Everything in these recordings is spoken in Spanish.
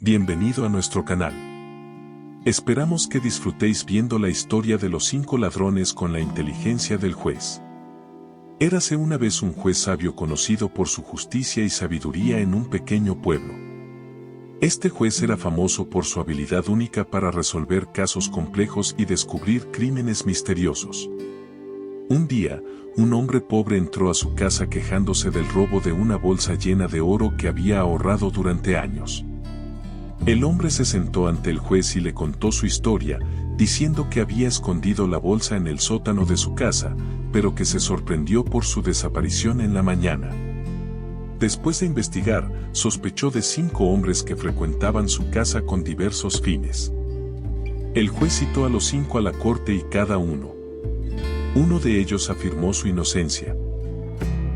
Bienvenido a nuestro canal. Esperamos que disfrutéis viendo la historia de los 5 ladrones con la inteligencia del juez. Érase una vez un juez sabio conocido por su justicia y sabiduría en un pequeño pueblo. Este juez era famoso por su habilidad única para resolver casos complejos y descubrir crímenes misteriosos. Un día, un hombre pobre entró a su casa quejándose del robo de una bolsa llena de oro que había ahorrado durante años. El hombre se sentó ante el juez y le contó su historia, diciendo que había escondido la bolsa en el sótano de su casa, pero que se sorprendió por su desaparición en la mañana. Después de investigar, sospechó de 5 hombres que frecuentaban su casa con diversos fines. El juez citó a los 5 a la corte y cada uno de ellos afirmó su inocencia.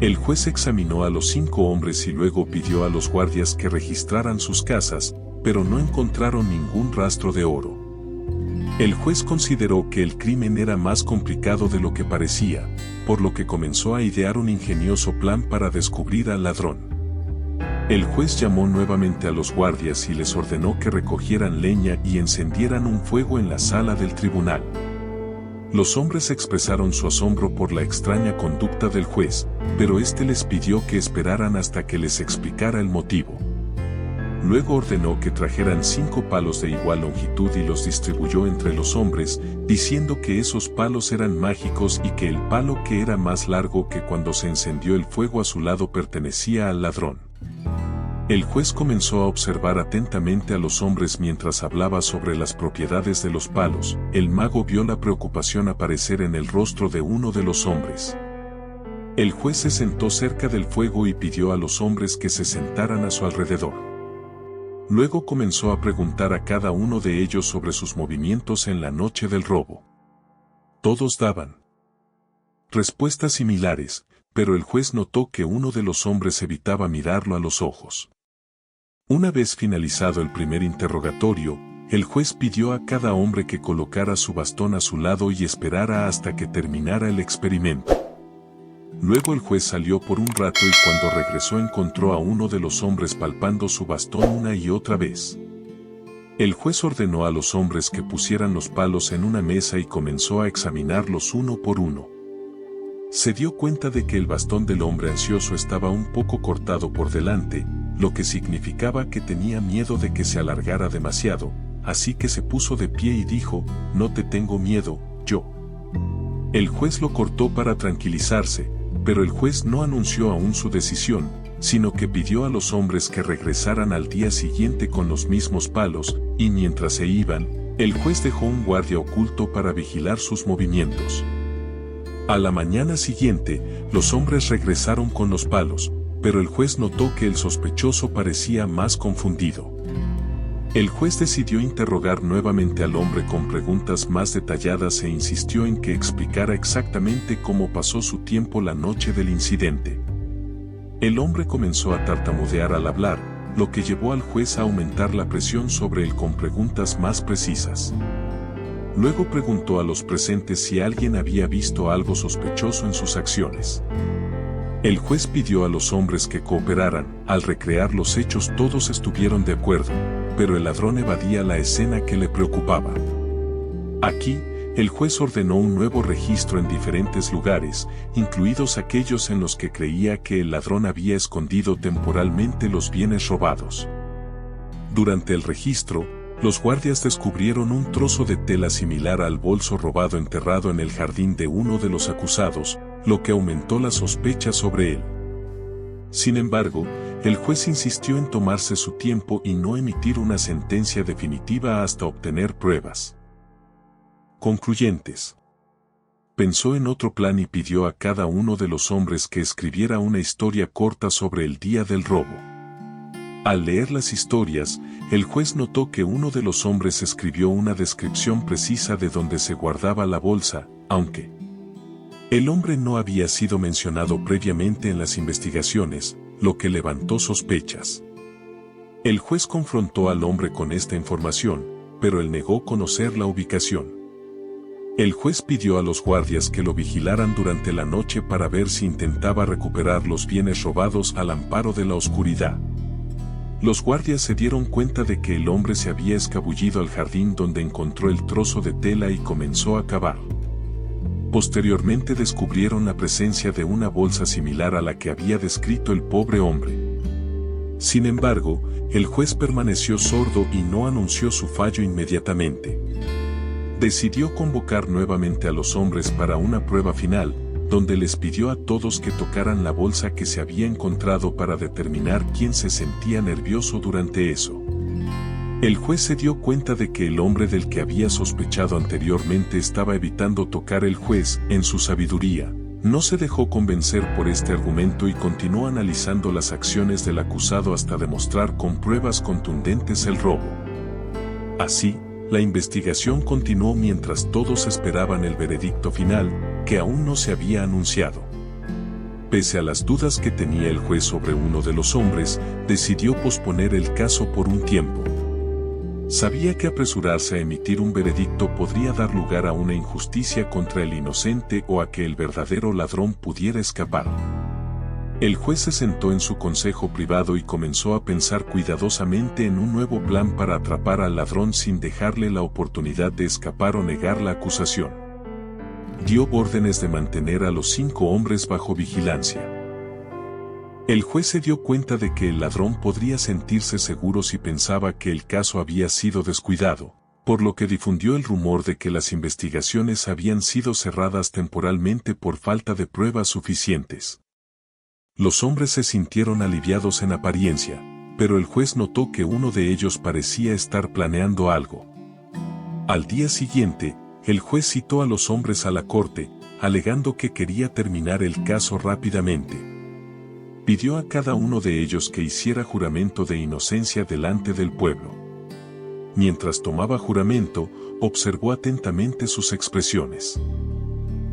El juez examinó a los 5 hombres y luego pidió a los guardias que registraran sus casas, pero no encontraron ningún rastro de oro. El juez consideró que el crimen era más complicado de lo que parecía, por lo que comenzó a idear un ingenioso plan para descubrir al ladrón. El juez llamó nuevamente a los guardias y les ordenó que recogieran leña y encendieran un fuego en la sala del tribunal. Los hombres expresaron su asombro por la extraña conducta del juez, pero éste les pidió que esperaran hasta que les explicara el motivo. Luego ordenó que trajeran 5 palos de igual longitud y los distribuyó entre los hombres, diciendo que esos palos eran mágicos y que el palo que era más largo que cuando se encendió el fuego a su lado pertenecía al ladrón. El juez comenzó a observar atentamente a los hombres mientras hablaba sobre las propiedades de los palos. El mago vio la preocupación aparecer en el rostro de uno de los hombres. El juez se sentó cerca del fuego y pidió a los hombres que se sentaran a su alrededor. Luego comenzó a preguntar a cada uno de ellos sobre sus movimientos en la noche del robo. Todos daban respuestas similares, pero el juez notó que uno de los hombres evitaba mirarlo a los ojos. Una vez finalizado el primer interrogatorio, el juez pidió a cada hombre que colocara su bastón a su lado y esperara hasta que terminara el experimento. Luego el juez salió por un rato y cuando regresó encontró a uno de los hombres palpando su bastón una y otra vez. El juez ordenó a los hombres que pusieran los palos en una mesa y comenzó a examinarlos uno por uno. Se dio cuenta de que el bastón del hombre ansioso estaba un poco cortado por delante, lo que significaba que tenía miedo de que se alargara demasiado, así que se puso de pie y dijo: «No te tengo miedo, yo». El juez lo cortó para tranquilizarse, pero el juez no anunció aún su decisión, sino que pidió a los hombres que regresaran al día siguiente con los mismos palos, y mientras se iban, el juez dejó un guardia oculto para vigilar sus movimientos. A la mañana siguiente, los hombres regresaron con los palos, pero el juez notó que el sospechoso parecía más confundido. El juez decidió interrogar nuevamente al hombre con preguntas más detalladas e insistió en que explicara exactamente cómo pasó su tiempo la noche del incidente. El hombre comenzó a tartamudear al hablar, lo que llevó al juez a aumentar la presión sobre él con preguntas más precisas. Luego preguntó a los presentes si alguien había visto algo sospechoso en sus acciones. El juez pidió a los hombres que cooperaran. Al recrear los hechos todos estuvieron de acuerdo, pero el ladrón evadía la escena que le preocupaba. Aquí, el juez ordenó un nuevo registro en diferentes lugares, incluidos aquellos en los que creía que el ladrón había escondido temporalmente los bienes robados. Durante el registro, los guardias descubrieron un trozo de tela similar al bolso robado enterrado en el jardín de uno de los acusados, lo que aumentó la sospecha sobre él. Sin embargo, el juez insistió en tomarse su tiempo y no emitir una sentencia definitiva hasta obtener pruebas concluyentes. Pensó en otro plan y pidió a cada uno de los hombres que escribiera una historia corta sobre el día del robo. Al leer las historias, el juez notó que uno de los hombres escribió una descripción precisa de donde se guardaba la bolsa, aunque el hombre no había sido mencionado previamente en las investigaciones, lo que levantó sospechas. El juez confrontó al hombre con esta información, pero él negó conocer la ubicación. El juez pidió a los guardias que lo vigilaran durante la noche para ver si intentaba recuperar los bienes robados al amparo de la oscuridad. Los guardias se dieron cuenta de que el hombre se había escabullido al jardín donde encontró el trozo de tela y comenzó a cavar. Posteriormente descubrieron la presencia de una bolsa similar a la que había descrito el pobre hombre. Sin embargo, el juez permaneció sordo y no anunció su fallo inmediatamente. Decidió convocar nuevamente a los hombres para una prueba final, donde les pidió a todos que tocaran la bolsa que se había encontrado para determinar quién se sentía nervioso durante eso. El juez se dio cuenta de que el hombre del que había sospechado anteriormente estaba evitando tocar el juez, en su sabiduría. No se dejó convencer por este argumento y continuó analizando las acciones del acusado hasta demostrar con pruebas contundentes el robo. Así, la investigación continuó mientras todos esperaban el veredicto final, que aún no se había anunciado. Pese a las dudas que tenía el juez sobre uno de los hombres, decidió posponer el caso por un tiempo. Sabía que apresurarse a emitir un veredicto podría dar lugar a una injusticia contra el inocente o a que el verdadero ladrón pudiera escapar. El juez se sentó en su consejo privado y comenzó a pensar cuidadosamente en un nuevo plan para atrapar al ladrón sin dejarle la oportunidad de escapar o negar la acusación. Dio órdenes de mantener a los 5 hombres bajo vigilancia. El juez se dio cuenta de que el ladrón podría sentirse seguro si pensaba que el caso había sido descuidado, por lo que difundió el rumor de que las investigaciones habían sido cerradas temporalmente por falta de pruebas suficientes. Los hombres se sintieron aliviados en apariencia, pero el juez notó que uno de ellos parecía estar planeando algo. Al día siguiente, el juez citó a los hombres a la corte, alegando que quería terminar el caso rápidamente. Pidió a cada uno de ellos que hiciera juramento de inocencia delante del pueblo. Mientras tomaba juramento, observó atentamente sus expresiones.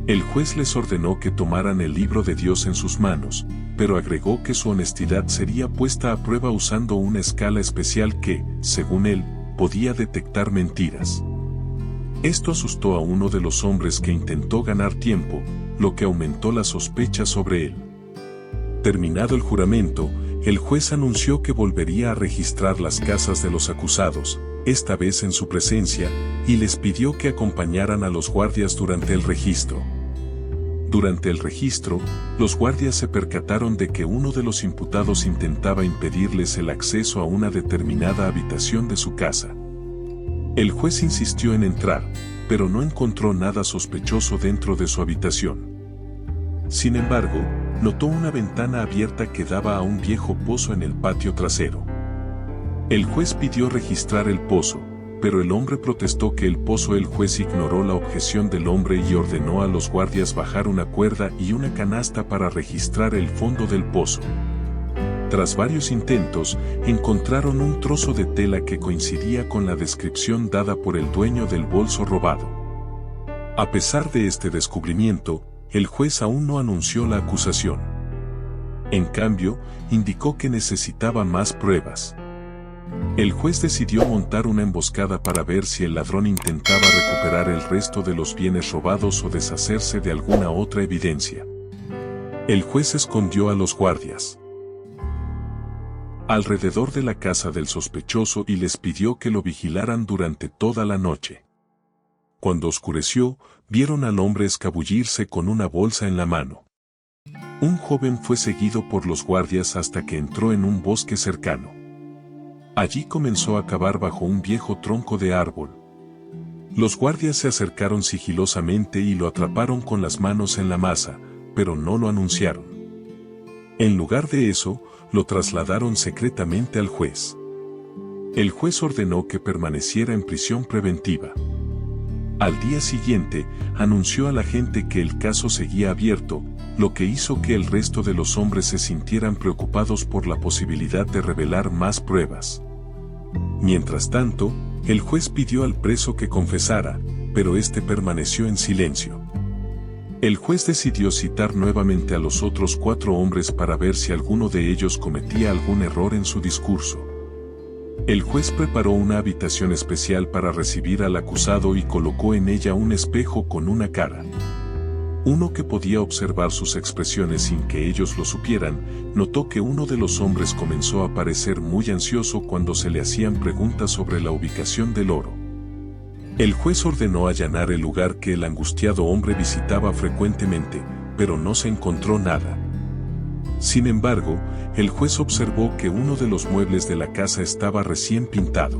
El juez les ordenó que tomaran el libro de Dios en sus manos, pero agregó que su honestidad sería puesta a prueba usando una escala especial que, según él, podía detectar mentiras. Esto asustó a uno de los hombres que intentó ganar tiempo, lo que aumentó la sospecha sobre él. Terminado el juramento, el juez anunció que volvería a registrar las casas de los acusados, esta vez en su presencia, y les pidió que acompañaran a los guardias durante el registro. Durante el registro, los guardias se percataron de que uno de los imputados intentaba impedirles el acceso a una determinada habitación de su casa. El juez insistió en entrar, pero no encontró nada sospechoso dentro de su habitación. Sin embargo, notó una ventana abierta que daba a un viejo pozo en el patio trasero. El juez pidió registrar el pozo, pero el hombre protestó que el pozo. El juez ignoró la objeción del hombre y ordenó a los guardias bajar una cuerda y una canasta para registrar el fondo del pozo. Tras varios intentos, encontraron un trozo de tela que coincidía con la descripción dada por el dueño del bolso robado. A pesar de este descubrimiento, el juez aún no anunció la acusación. En cambio, indicó que necesitaba más pruebas. El juez decidió montar una emboscada para ver si el ladrón intentaba recuperar el resto de los bienes robados o deshacerse de alguna otra evidencia. El juez escondió a los guardias alrededor de la casa del sospechoso y les pidió que lo vigilaran durante toda la noche. Cuando oscureció, vieron al hombre escabullirse con una bolsa en la mano. Un joven fue seguido por los guardias hasta que entró en un bosque cercano. Allí comenzó a cavar bajo un viejo tronco de árbol. Los guardias se acercaron sigilosamente y lo atraparon con las manos en la masa, pero no lo anunciaron. En lugar de eso, lo trasladaron secretamente al juez. El juez ordenó que permaneciera en prisión preventiva. Al día siguiente, anunció a la gente que el caso seguía abierto, lo que hizo que el resto de los hombres se sintieran preocupados por la posibilidad de revelar más pruebas. Mientras tanto, el juez pidió al preso que confesara, pero este permaneció en silencio. El juez decidió citar nuevamente a los otros 4 hombres para ver si alguno de ellos cometía algún error en su discurso. El juez preparó una habitación especial para recibir al acusado y colocó en ella un espejo con una cara. Uno que podía observar sus expresiones sin que ellos lo supieran, notó que uno de los hombres comenzó a parecer muy ansioso cuando se le hacían preguntas sobre la ubicación del oro. El juez ordenó allanar el lugar que el angustiado hombre visitaba frecuentemente, pero no se encontró nada. Sin embargo, el juez observó que uno de los muebles de la casa estaba recién pintado.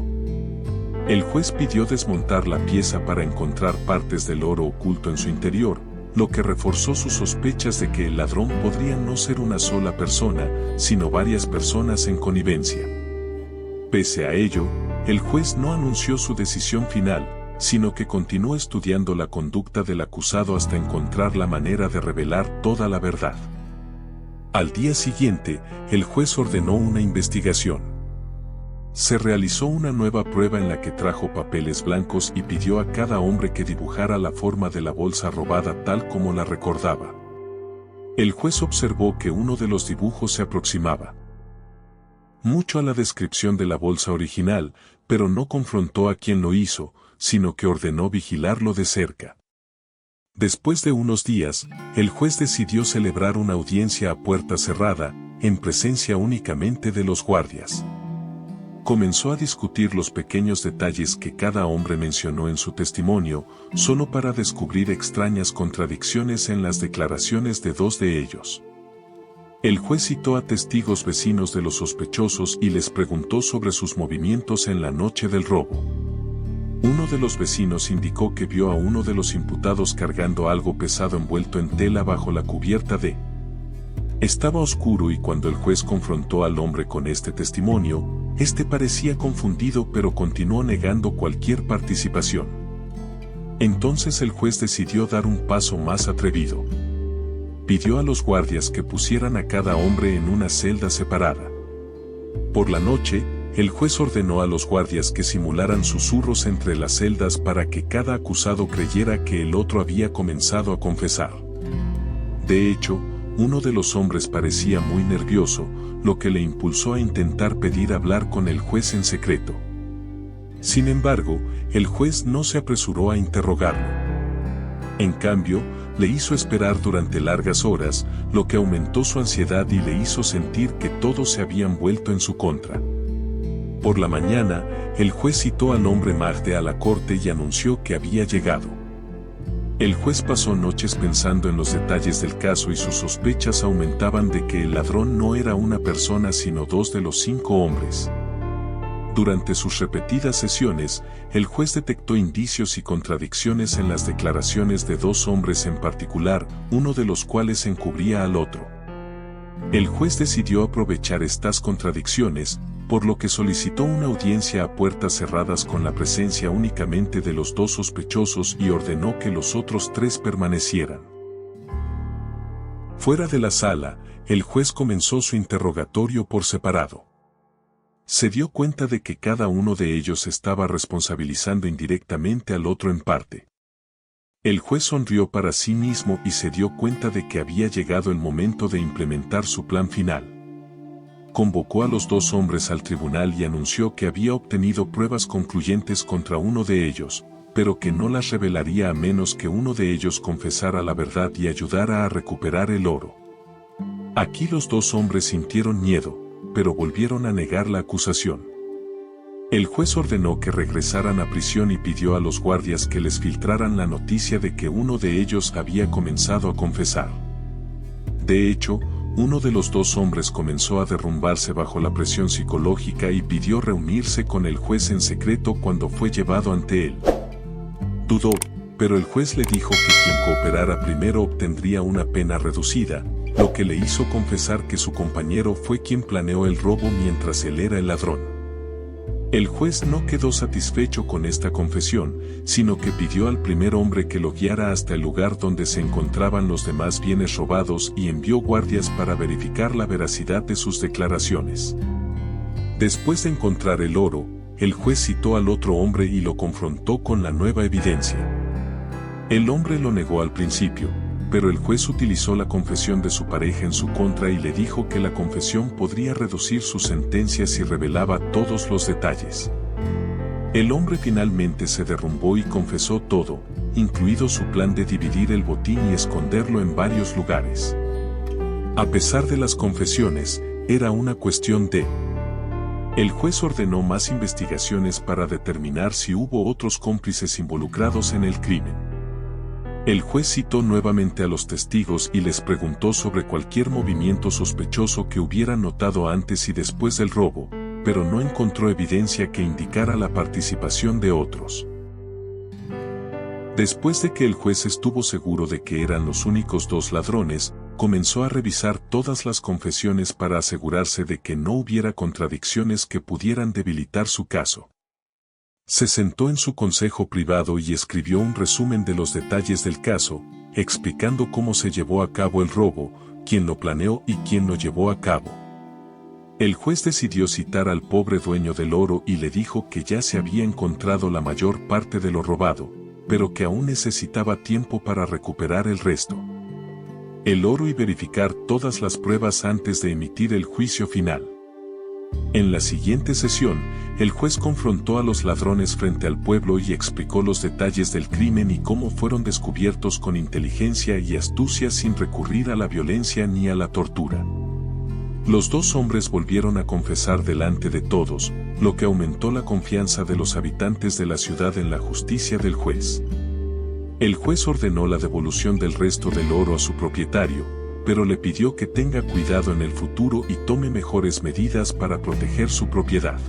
El juez pidió desmontar la pieza para encontrar partes del oro oculto en su interior, lo que reforzó sus sospechas de que el ladrón podría no ser una sola persona, sino varias personas en connivencia. Pese a ello, el juez no anunció su decisión final, sino que continuó estudiando la conducta del acusado hasta encontrar la manera de revelar toda la verdad. Al día siguiente, el juez ordenó una investigación. Se realizó una nueva prueba en la que trajo papeles blancos y pidió a cada hombre que dibujara la forma de la bolsa robada tal como la recordaba. El juez observó que uno de los dibujos se aproximaba mucho a la descripción de la bolsa original, pero no confrontó a quien lo hizo, sino que ordenó vigilarlo de cerca. Después de unos días, el juez decidió celebrar una audiencia a puerta cerrada, en presencia únicamente de los guardias. Comenzó a discutir los pequeños detalles que cada hombre mencionó en su testimonio, solo para descubrir extrañas contradicciones en las declaraciones de dos de ellos. El juez citó a testigos vecinos de los sospechosos y les preguntó sobre sus movimientos en la noche del robo. Uno de los vecinos indicó que vio a uno de los imputados cargando algo pesado envuelto en tela bajo la cubierta de. Estaba oscuro y cuando el juez confrontó al hombre con este testimonio, este parecía confundido pero continuó negando cualquier participación. Entonces el juez decidió dar un paso más atrevido. Pidió a los guardias que pusieran a cada hombre en una celda separada. Por la noche, el juez ordenó a los guardias que simularan susurros entre las celdas para que cada acusado creyera que el otro había comenzado a confesar. De hecho, uno de los hombres parecía muy nervioso, lo que le impulsó a intentar pedir hablar con el juez en secreto. Sin embargo, el juez no se apresuró a interrogarlo. En cambio, le hizo esperar durante largas horas, lo que aumentó su ansiedad y le hizo sentir que todos se habían vuelto en su contra. Por la mañana, el juez citó al hombre Magde a la corte y anunció que había llegado. El juez pasó noches pensando en los detalles del caso y sus sospechas aumentaban de que el ladrón no era una persona sino dos de los 5 hombres. Durante sus repetidas sesiones, el juez detectó indicios y contradicciones en las declaraciones de 2 hombres en particular, uno de los cuales encubría al otro. El juez decidió aprovechar estas contradicciones, por lo que solicitó una audiencia a puertas cerradas con la presencia únicamente de los 2 sospechosos y ordenó que los otros 3 permanecieran. Fuera de la sala, el juez comenzó su interrogatorio por separado. Se dio cuenta de que cada uno de ellos estaba responsabilizando indirectamente al otro en parte. El juez sonrió para sí mismo y se dio cuenta de que había llegado el momento de implementar su plan final. Convocó a los 2 hombres al tribunal y anunció que había obtenido pruebas concluyentes contra uno de ellos, pero que no las revelaría a menos que uno de ellos confesara la verdad y ayudara a recuperar el oro. Aquí los 2 hombres sintieron miedo, pero volvieron a negar la acusación. El juez ordenó que regresaran a prisión y pidió a los guardias que les filtraran la noticia de que uno de ellos había comenzado a confesar. De hecho, uno de los 2 hombres comenzó a derrumbarse bajo la presión psicológica y pidió reunirse con el juez en secreto cuando fue llevado ante él. Dudó, pero el juez le dijo que quien cooperara primero obtendría una pena reducida, lo que le hizo confesar que su compañero fue quien planeó el robo mientras él era el ladrón. El juez no quedó satisfecho con esta confesión, sino que pidió al primer hombre que lo guiara hasta el lugar donde se encontraban los demás bienes robados y envió guardias para verificar la veracidad de sus declaraciones. Después de encontrar el oro, el juez citó al otro hombre y lo confrontó con la nueva evidencia. El hombre lo negó al principio, pero el juez utilizó la confesión de su pareja en su contra y le dijo que la confesión podría reducir su sentencia si revelaba todos los detalles. El hombre finalmente se derrumbó y confesó todo, incluido su plan de dividir el botín y esconderlo en varios lugares. A pesar de las confesiones, era una cuestión de... El juez ordenó más investigaciones para determinar si hubo otros cómplices involucrados en el crimen. El juez citó nuevamente a los testigos y les preguntó sobre cualquier movimiento sospechoso que hubieran notado antes y después del robo, pero no encontró evidencia que indicara la participación de otros. Después de que el juez estuvo seguro de que eran los únicos dos ladrones, comenzó a revisar todas las confesiones para asegurarse de que no hubiera contradicciones que pudieran debilitar su caso. Se sentó en su consejo privado y escribió un resumen de los detalles del caso, explicando cómo se llevó a cabo el robo, quién lo planeó y quién lo llevó a cabo. El juez decidió citar al pobre dueño del oro y le dijo que ya se había encontrado la mayor parte de lo robado, pero que aún necesitaba tiempo para recuperar el resto. El oro y verificar todas las pruebas antes de emitir el juicio final. En la siguiente sesión, el juez confrontó a los ladrones frente al pueblo y explicó los detalles del crimen y cómo fueron descubiertos con inteligencia y astucia sin recurrir a la violencia ni a la tortura. Los dos hombres volvieron a confesar delante de todos, lo que aumentó la confianza de los habitantes de la ciudad en la justicia del juez. El juez ordenó la devolución del resto del oro a su propietario, pero le pidió que tenga cuidado en el futuro y tome mejores medidas para proteger su propiedad.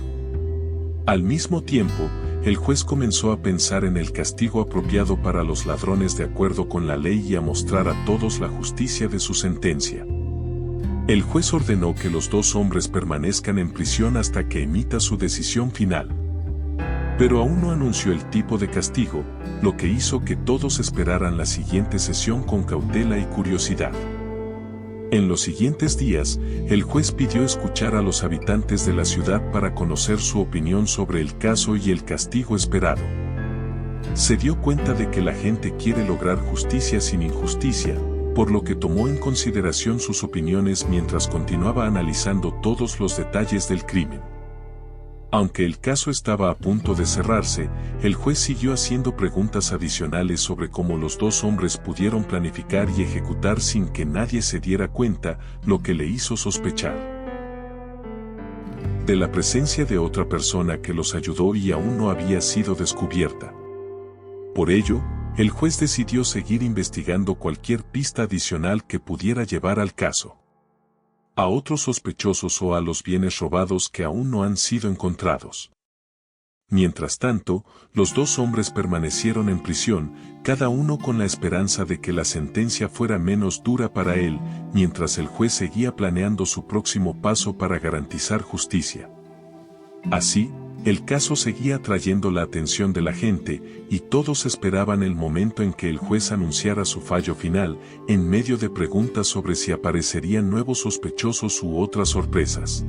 Al mismo tiempo, el juez comenzó a pensar en el castigo apropiado para los ladrones de acuerdo con la ley y a mostrar a todos la justicia de su sentencia. El juez ordenó que los dos hombres permanezcan en prisión hasta que emita su decisión final. Pero aún no anunció el tipo de castigo, lo que hizo que todos esperaran la siguiente sesión con cautela y curiosidad. En los siguientes días, el juez pidió escuchar a los habitantes de la ciudad para conocer su opinión sobre el caso y el castigo esperado. Se dio cuenta de que la gente quiere lograr justicia sin injusticia, por lo que tomó en consideración sus opiniones mientras continuaba analizando todos los detalles del crimen. Aunque el caso estaba a punto de cerrarse, el juez siguió haciendo preguntas adicionales sobre cómo los dos hombres pudieron planificar y ejecutar sin que nadie se diera cuenta, lo que le hizo sospechar de la presencia de otra persona que los ayudó y aún no había sido descubierta. Por ello, el juez decidió seguir investigando cualquier pista adicional que pudiera llevar al caso, a otros sospechosos o a los bienes robados que aún no han sido encontrados. Mientras tanto, los dos hombres permanecieron en prisión, cada uno con la esperanza de que la sentencia fuera menos dura para él, mientras el juez seguía planeando su próximo paso para garantizar justicia. Así, el caso seguía atrayendo la atención de la gente, y todos esperaban el momento en que el juez anunciara su fallo final, en medio de preguntas sobre si aparecerían nuevos sospechosos u otras sorpresas.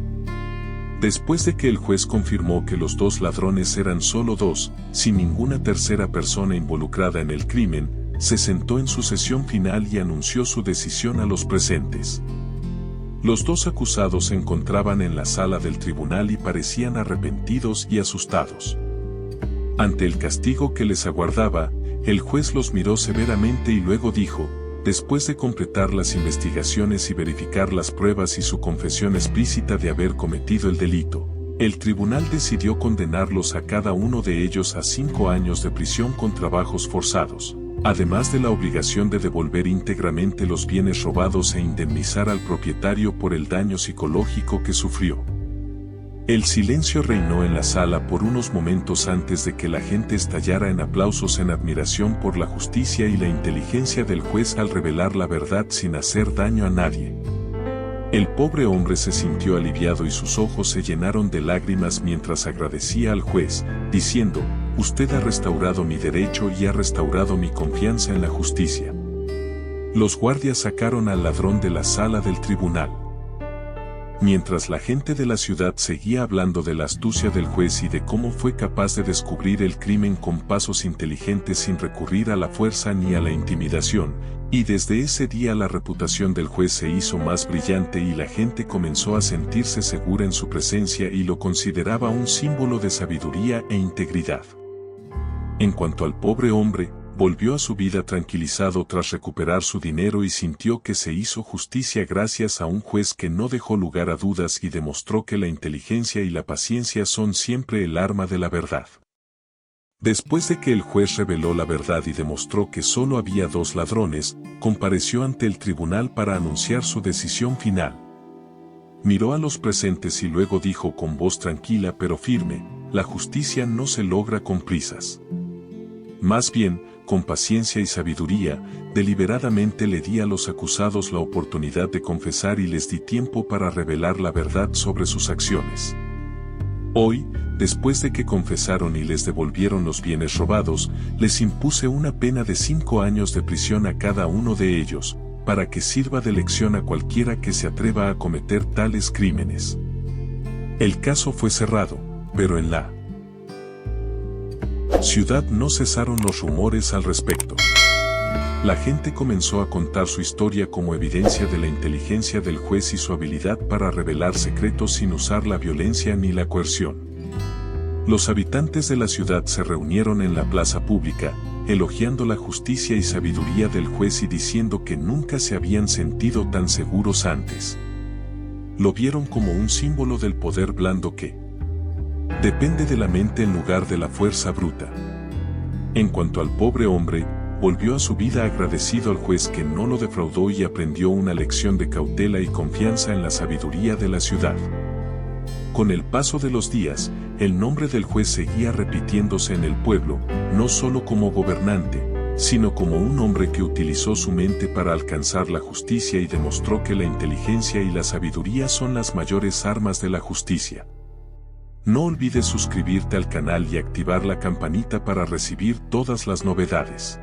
Después de que el juez confirmó que los dos ladrones eran solo dos, sin ninguna tercera persona involucrada en el crimen, se sentó en su sesión final y anunció su decisión a los presentes. Los dos acusados se encontraban en la sala del tribunal y parecían arrepentidos y asustados. Ante el castigo que les aguardaba, el juez los miró severamente y luego dijo, después de completar las investigaciones y verificar las pruebas y su confesión explícita de haber cometido el delito, el tribunal decidió condenarlos a cada uno de ellos a 5 años de prisión con trabajos forzados, además de la obligación de devolver íntegramente los bienes robados e indemnizar al propietario por el daño psicológico que sufrió. El silencio reinó en la sala por unos momentos antes de que la gente estallara en aplausos en admiración por la justicia y la inteligencia del juez al revelar la verdad sin hacer daño a nadie. El pobre hombre se sintió aliviado y sus ojos se llenaron de lágrimas mientras agradecía al juez, diciendo, «Usted ha restaurado mi derecho y ha restaurado mi confianza en la justicia». Los guardias sacaron al ladrón de la sala del tribunal. Mientras la gente de la ciudad seguía hablando de la astucia del juez y de cómo fue capaz de descubrir el crimen con pasos inteligentes sin recurrir a la fuerza ni a la intimidación, y desde ese día la reputación del juez se hizo más brillante y la gente comenzó a sentirse segura en su presencia y lo consideraba un símbolo de sabiduría e integridad. En cuanto al pobre hombre, Volvió a su vida tranquilizado tras recuperar su dinero y sintió que se hizo justicia gracias a un juez que no dejó lugar a dudas y demostró que la inteligencia y la paciencia son siempre el arma de la verdad. Después de que el juez reveló la verdad y demostró que solo había 2 ladrones, compareció ante el tribunal para anunciar su decisión final. Miró a los presentes y luego dijo con voz tranquila pero firme: la justicia no se logra con prisas. Más bien, con paciencia y sabiduría, deliberadamente le di a los acusados la oportunidad de confesar y les di tiempo para revelar la verdad sobre sus acciones. Hoy, después de que confesaron y les devolvieron los bienes robados, les impuse una pena de 5 años de prisión a cada uno de ellos, para que sirva de lección a cualquiera que se atreva a cometer tales crímenes. El caso fue cerrado, pero en la ciudad no cesaron los rumores al respecto. La gente comenzó a contar su historia como evidencia de la inteligencia del juez y su habilidad para revelar secretos sin usar la violencia ni la coerción. Los habitantes de la ciudad se reunieron en la plaza pública, elogiando la justicia y sabiduría del juez y diciendo que nunca se habían sentido tan seguros antes. Lo vieron como un símbolo del poder blando que depende de la mente en lugar de la fuerza bruta. En cuanto al pobre hombre, volvió a su vida agradecido al juez que no lo defraudó y aprendió una lección de cautela y confianza en la sabiduría de la ciudad. Con el paso de los días, el nombre del juez seguía repitiéndose en el pueblo, no solo como gobernante, sino como un hombre que utilizó su mente para alcanzar la justicia y demostró que la inteligencia y la sabiduría son las mayores armas de la justicia. No olvides suscribirte al canal y activar la campanita para recibir todas las novedades.